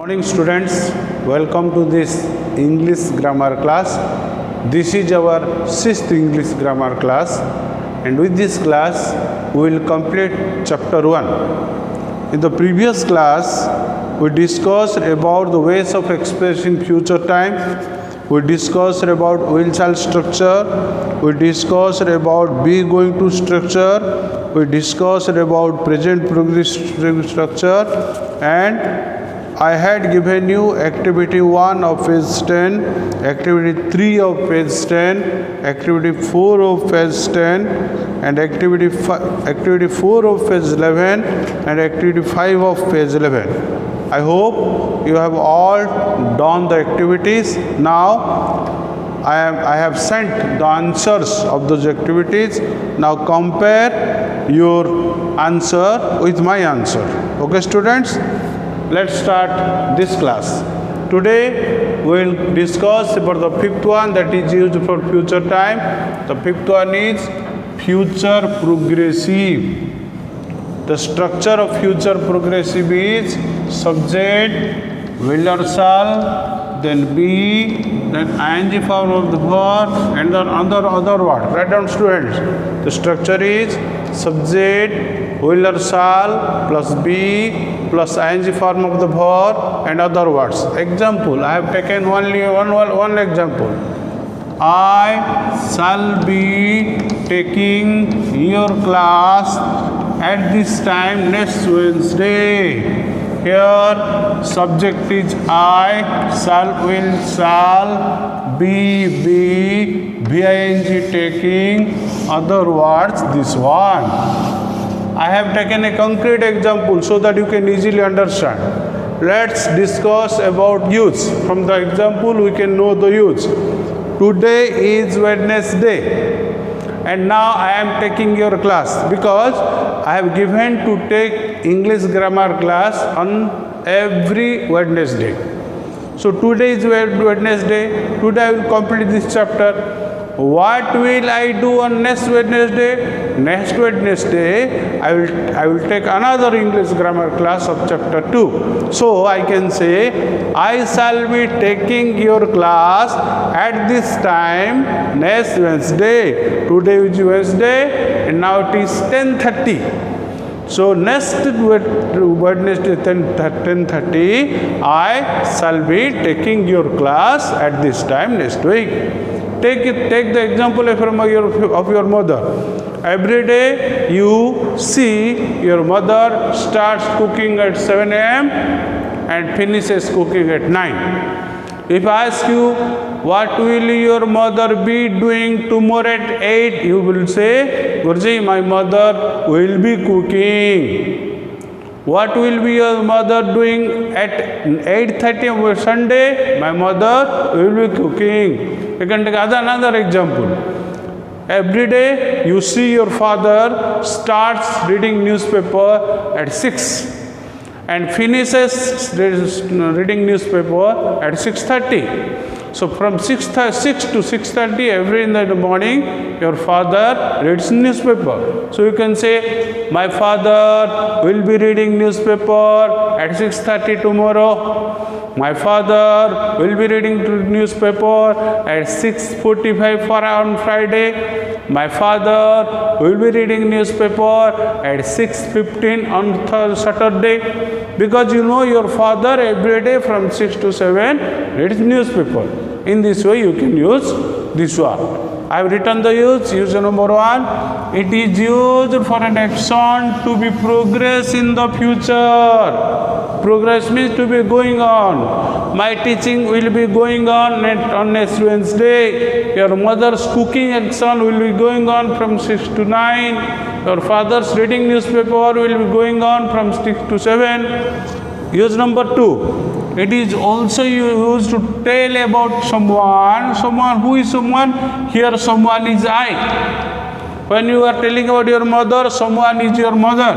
Morning students, welcome to this English grammar class. This is our 6th English grammar class, and with this class we will complete chapter 1. In the previous class we discussed about the ways of expressing future time. We discussed about will shall structure. We discussed about be going to structure. We discussed about present progressive structure, and I had given you activity 1 of page 10, activity 3 of page 10, activity 4 of page 10, and activity 4 of page 11, and activity 5 of page 11. I hope you have all done the activities. Now I have sent the answers of those activities. Now compare your answer with my answer. Okay students? Let's start this class. Today we will discuss about the fifth one, that is used for future time. The fifth one is future progressive. The structure of future progressive is subject, will or shall, then be, then ing form of the verb, and then other word. Write down students. The structure is subject, will or shall, plus be, plus ing form of the verb and other words. Example, I have taken only one example. I shall be taking your class at this time next Wednesday. Here subject is I, shall, will, shall, be, VING taking, other words this one. I have taken a concrete example so that you can easily understand. Let's discuss about use. From the example we can know the use. Today is Wednesday, and now I am taking your class because I have given to take English grammar class on every Wednesday. So today is Wednesday. Today I will complete this chapter. What will I do on next Wednesday? Next Wednesday, I will take another English grammar class of chapter 2. So I can say, I shall be taking your class at this time next Wednesday. Today is Wednesday, and now it is 10:30. So next Wednesday 10:30, I shall be taking your class at this time next week. Take the example of your mother. Every day you see your mother starts cooking at 7 a.m. and finishes cooking at 9. If I ask you, what will your mother be doing tomorrow at 8? You will say, Guruji, my mother will be cooking. What will be your mother doing at 8:30 on Sunday? My mother will be cooking. You can take another example. Every day you see your father starts reading newspaper at 6 and finishes reading newspaper at 6:30. So from 6 to 6:30 every in the morning your father reads newspaper. So you can say, my father will be reading newspaper at 6:30 tomorrow. My father will be reading newspaper at 6:45 on Friday. My father will be reading newspaper at 6:15 on Saturday. Because you know your father every day from 6 to 7 reads newspaper. In this way you can use this one. I have written the use. Use number 1. It is used for an action to be progress in the future. Progress means to be going on. My teaching will be going on next Wednesday. Your mother's cooking action will be going on from 6 to 9. Your father's reading newspaper will be going on from 6 to 7. Use number 2. It is also used to tell about someone. Someone, who is someone? Here someone is I. When you are telling about your mother, someone is your mother.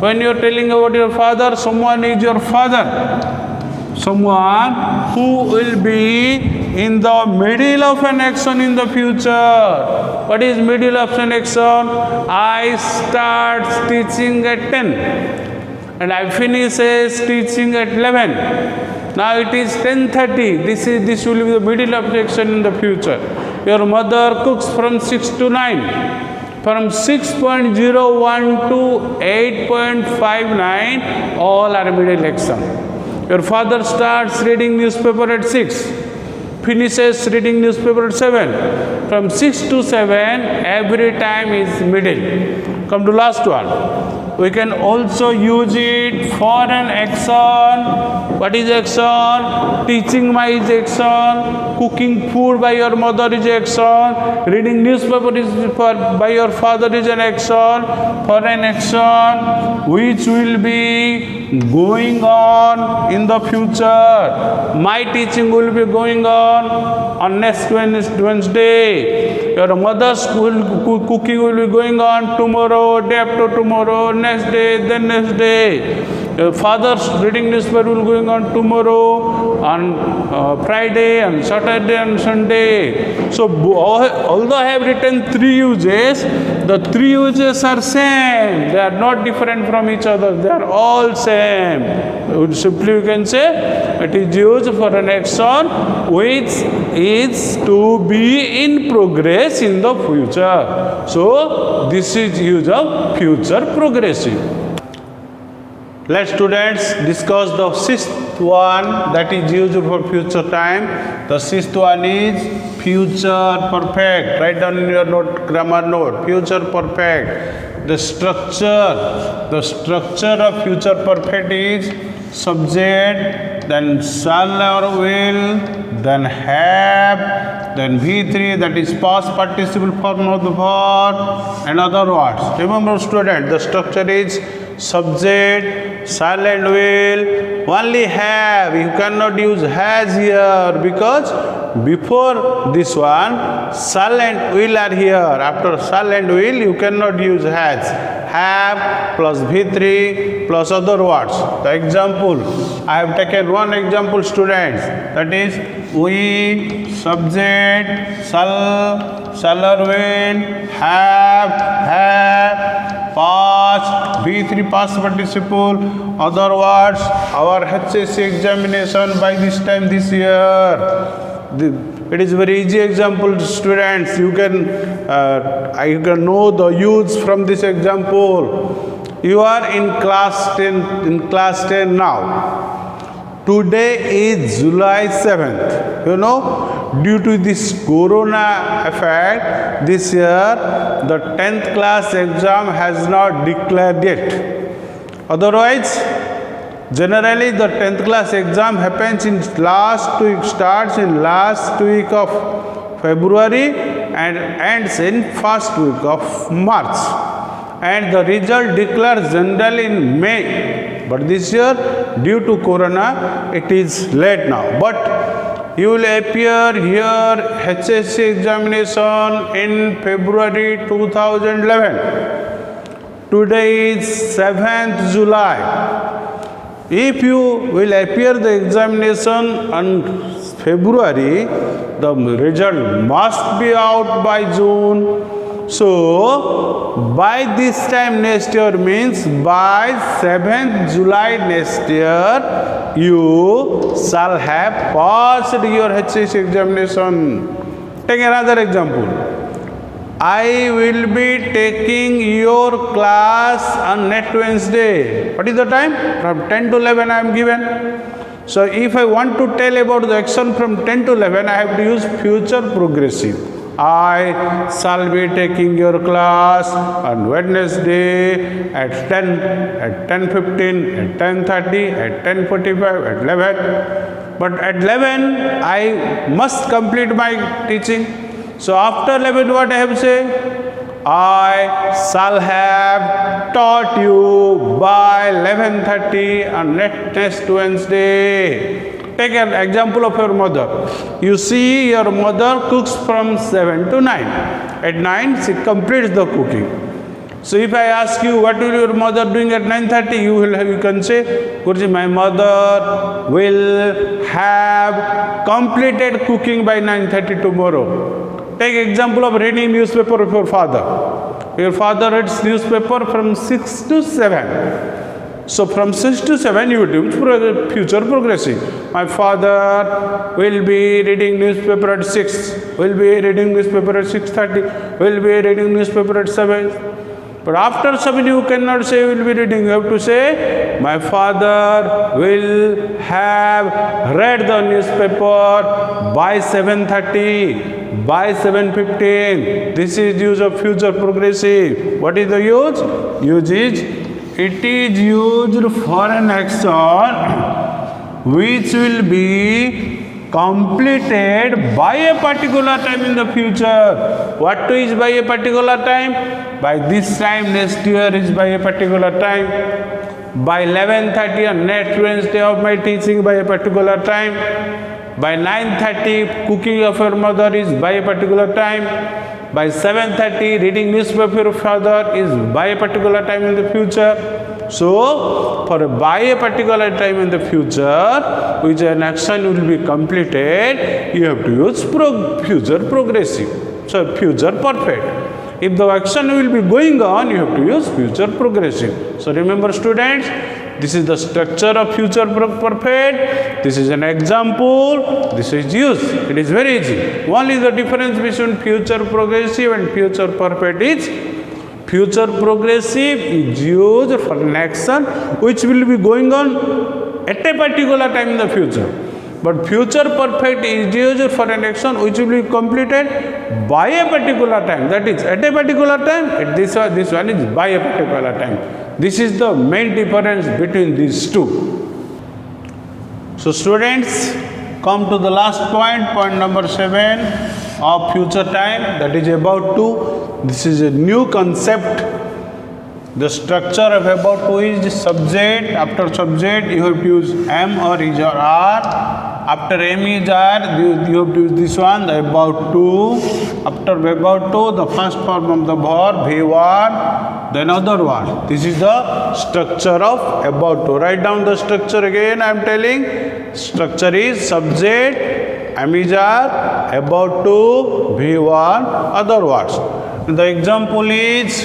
When you are telling about your father, someone is your father. Someone who will be in the middle of an action in the future. What is middle of an action? I start teaching at 10. and I finishes teaching at 11. Now it is 10:30. This will be the middle of the section in the future. Your mother cooks from 6 to 9. From 6.01 to 8.59, all are middle lection. Your father starts reading newspaper at 6. Finishes reading newspaper at 7. From 6 to 7, every time is middle. Come to last one. We can also use it for an action. What is action? Teaching my is action. Cooking food by your mother is action. Reading newspaper is by your father is an action. For an action which will be going on in the future. My teaching will be going on next Wednesday. Your mother's cooking will be going on tomorrow, day after tomorrow, next day, then next day. Your father's reading newspaper will be going on tomorrow, on Friday, on Saturday, and Sunday. So although I have written 3 uses, the 3 uses are same. They are not different from each other. They are all same. Simply we can say it is used for an action which is to be in progress in the future. So this is use of future progressive. Let students discuss the 6th one that is used for future time. The 6th one is future perfect. Write down in your note, grammar note. Future perfect. The structure of future perfect is subject, then shall or will, then have, then V3, that is past participle form of the verb, and other words. Remember student, the structure is subject, shall and will, only have. You cannot use has here because before this one shall and will are here. After shall and will you cannot use has. Have plus V3 plus other words. The example, I have taken one example students, that is we, subject, shall or will, have, past, V3 past participle, other words. Our HSC examination by this time this year. It is very easy example students. You can know the use from this example. You are in class 10 now. Today is July 7th. You know, due to this corona effect, this year the 10th class exam has not declared yet. Otherwise, generally the 10th class exam happens in starts in last week of February and ends in first week of March. And the result declared generally in May. But this year, due to corona, it is late now. But you will appear here HSC examination in February 2011. Today is 7th July. If you will appear the examination on February, the result must be out by June. So, by this time next year means by 7th July next year, you shall have passed your HSC examination. Take another example. I will be taking your class on next Wednesday. What is the time? From 10 to 11 I am given. So, if I want to tell about the action from 10 to 11, I have to use future progressive. I shall be taking your class on Wednesday at 10, at 10:15, at 10:30, at 10:45, at 11. But at 11, I must complete my teaching. So after 11, what I have to say? I shall have taught you by 11:30 on next Wednesday. Take an example of your mother. You see your mother cooks from 7 to 9. At 9, she completes the cooking. So if I ask you, what will your mother doing at 9:30? You can say, Guruji, my mother will have completed cooking by 9:30 tomorrow. Take example of reading newspaper of your father. Your father reads newspaper from 6 to 7. So from 6 to 7 you will use future progressive. My father will be reading newspaper at 6, will be reading newspaper at 6:30, will be reading newspaper at 7. But after 7 you cannot say will be reading, you have to say my father will have read the newspaper by 7:30, by 7:15. This is use of future progressive. What is the use? Use is, it is used for an action which will be completed by a particular time in the future. What is by a particular time? By this time next year is by a particular time. By 11:30 on next Wednesday of my teaching by a particular time. By 9:30 cooking of your mother is by a particular time. By 7:30 reading newspaper of father is by a particular time in the future. So, for by a particular time in the future, which an action will be completed, you have to use future progressive. So, future perfect. If the action will be going on, you have to use future progressive. So, remember students, this is the structure of future perfect. This is an example. This is used. It is very easy. Only the difference between future progressive and future perfect is future progressive is used for an action which will be going on at a particular time in the future. But future perfect is used for an action which will be completed by a particular time. That is at a particular time. This one is by a particular time. This is the main difference between these two. So students, come to the last point, point number 7 of future time, that is about to. This is a new concept. The structure of about to is subject. After subject you have to use am or is or are. After am is are you have to use this one, the about to. After about to, the first form of the verb V1, then other one. This is the structure of about to. Write down the structure again. I am telling. Structure is subject, am is are, about to, V1, other words. The example is,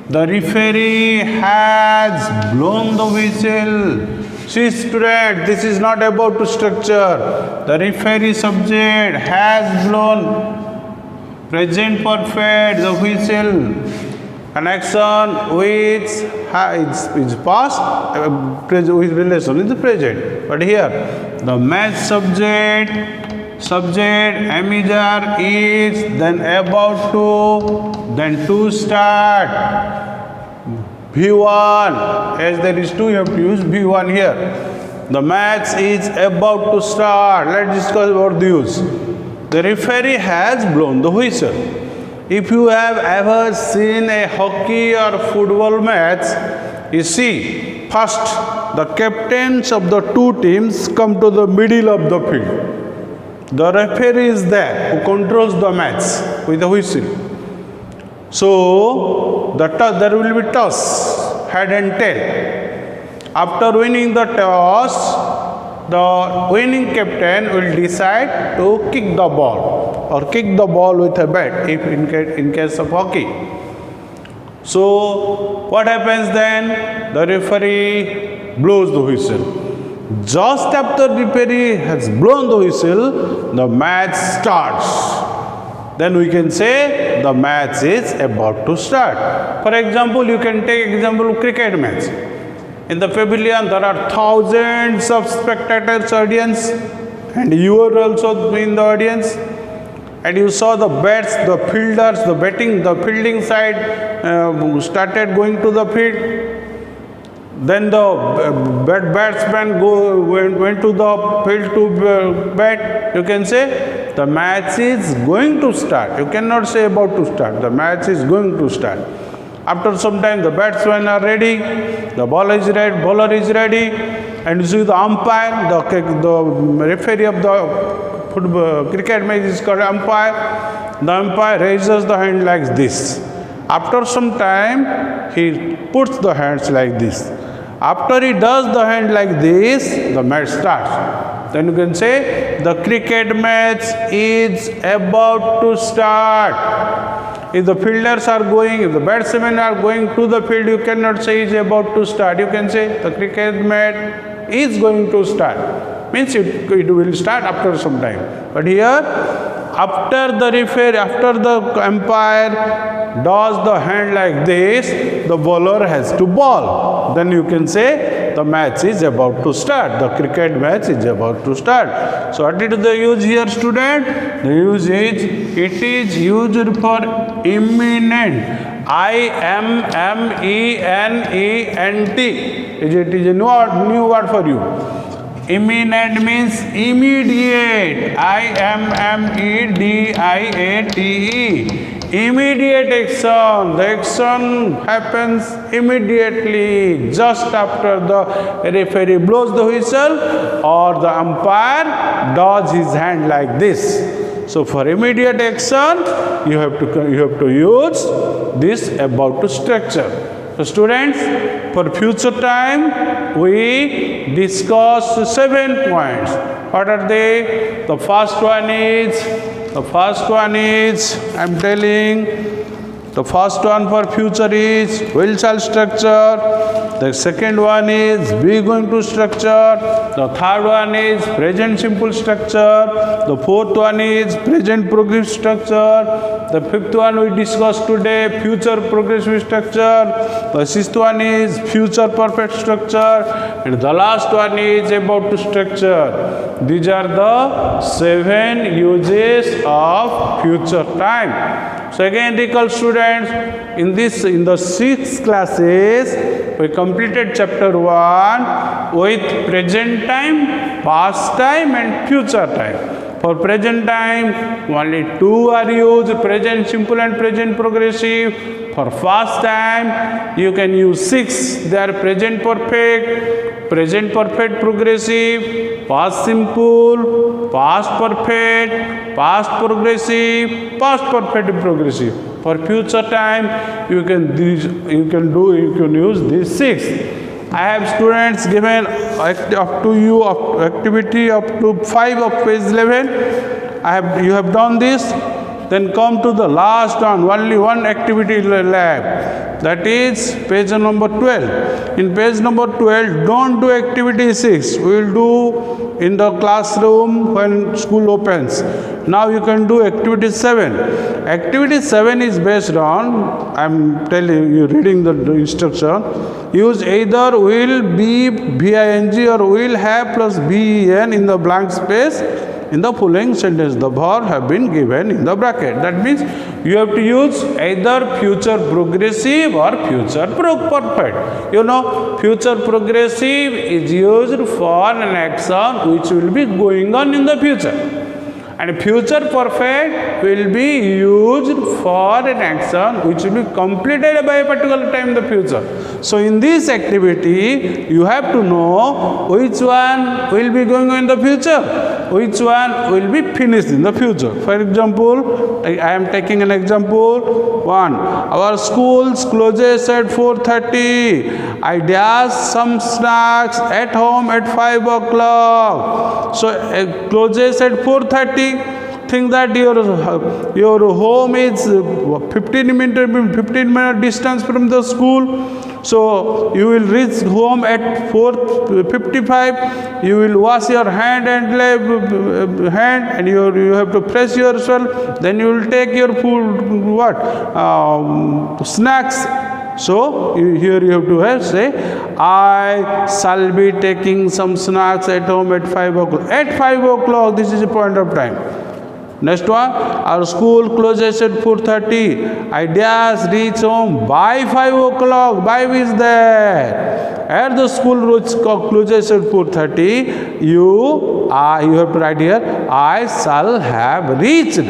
the referee has blown the whistle. See student, this is not about to structure. The referee subject has blown, present perfect, the whistle. An action which is past with relation in the present. But here, the match subject, am is are, is, then about to, then to start. V1, as there is 2, you have to use V1 here. The match is about to start. Let's discuss about the use. The referee has blown the whistle. If you have ever seen a hockey or football match, you see, first the captains of the two teams come to the middle of the field. The referee is there who controls the match with the whistle. So, there will be toss, head and tail. After winning the toss, the winning captain will decide to kick the ball or kick the ball with a bat if in case of hockey. So, what happens then? The referee blows the whistle. Just after the referee has blown the whistle, the match starts. Then we can say the match is about to start. For example, you can take example of cricket match. In the pavilion, there are thousands of spectators, audience, and you are also in the audience. And you saw the bats, the fielders, the fielding side started going to the field. Then the batsman went to the field to bat. You can say the match is going to start. You cannot say about to start. The match is going to start. After some time, the batsmen are ready. The bowler is ready, and you see the umpire, the referee of the cricket match is called umpire. The umpire raises the hand like this. After some time, he puts the hands like this. After he does the hand like this, the match starts. Then you can say the cricket match is about to start. If the fielders are going, if the batsmen are going to the field, you cannot say he is about to start. You can say the cricket match is going to start. Means it will start after some time. But here, after the referee, after the umpire does the hand like this, the bowler has to ball. Then you can say the match is about to start. The cricket match is about to start. So what is the use here, student? The use is, it is used for imminent. IMMENENT. It is a new word for you. Imminent means immediate. IMMEDIATE. Immediate action. The action happens immediately, just after the referee blows the whistle or the umpire does his hand like this. So for immediate action, you have to use this about to structure. So students, for future time, we discuss 7 points. What are they? The first one is, I am telling, the first one for future is will shall structure. The second one is be going to structure. The third one is present simple structure. The fourth one is present progressive structure. The fifth one we discussed today, future progressive structure. The sixth one is future perfect structure. And the last one is about to structure. These are the 7 uses of future time. So again, recall students, in the 6 classes, we completed chapter 1 with present time, past time and future time. For present time, only 2 are used, present simple and present progressive. For past time, you can use 6. They are present perfect progressive, past simple, past perfect, past progressive, past perfect progressive. For future time, you can use these 6. I have students given up to you activity up to 5 of page 11. You have done this. Then come to the last one, only one activity left. That is page number 12. In page number 12, don't do activity 6. We will do in the classroom when school opens. Now you can do activity 7. Activity 7 is based on, I am telling you, reading the instruction. Use either will, be, VING or will have plus BEN in the blank space. In the following sentence, the verb have been given in the bracket. That means you have to use either future progressive or future perfect. You know, future progressive is used for an action which will be going on in the future. And future perfect will be used for an action which will be completed by a particular time in the future. So in this activity, you have to know which one will be going on in the future, which one will be finished in the future. For example, I am taking an example. 1. Our school closes at 4:30. I dash some snacks at home at 5 o'clock. So closes at 4:30. Think that your home is 15 minute distance from the school. So you will reach home at 4:55. You will wash your hand and you have to fresh yourself. Then you will take your food, snacks. So here you have to say, I shall be taking some snacks at home at 5 o'clock. At 5 o'clock, this is a point of time. Next one, our school closes at 4:30. I dash reach home by 5 o'clock. By is there. At the school closes at 4:30, you have to write here, I shall have reached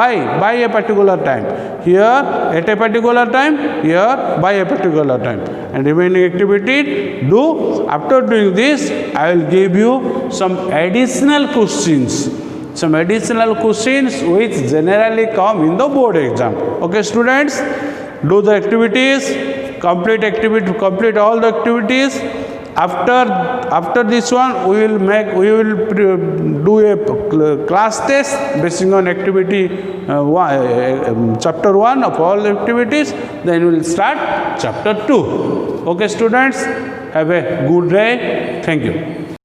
by a particular time. Here at a particular time, here by a particular time. And remaining activity, do. After doing this, I will give you some additional questions. Some additional questions which generally come in the board exam. Okay, students, do the activities, complete all the activities. after this one we will do a class test based on activity chapter 1 of all activities, then we will start chapter 2. Okay students, have a good day. Thank you.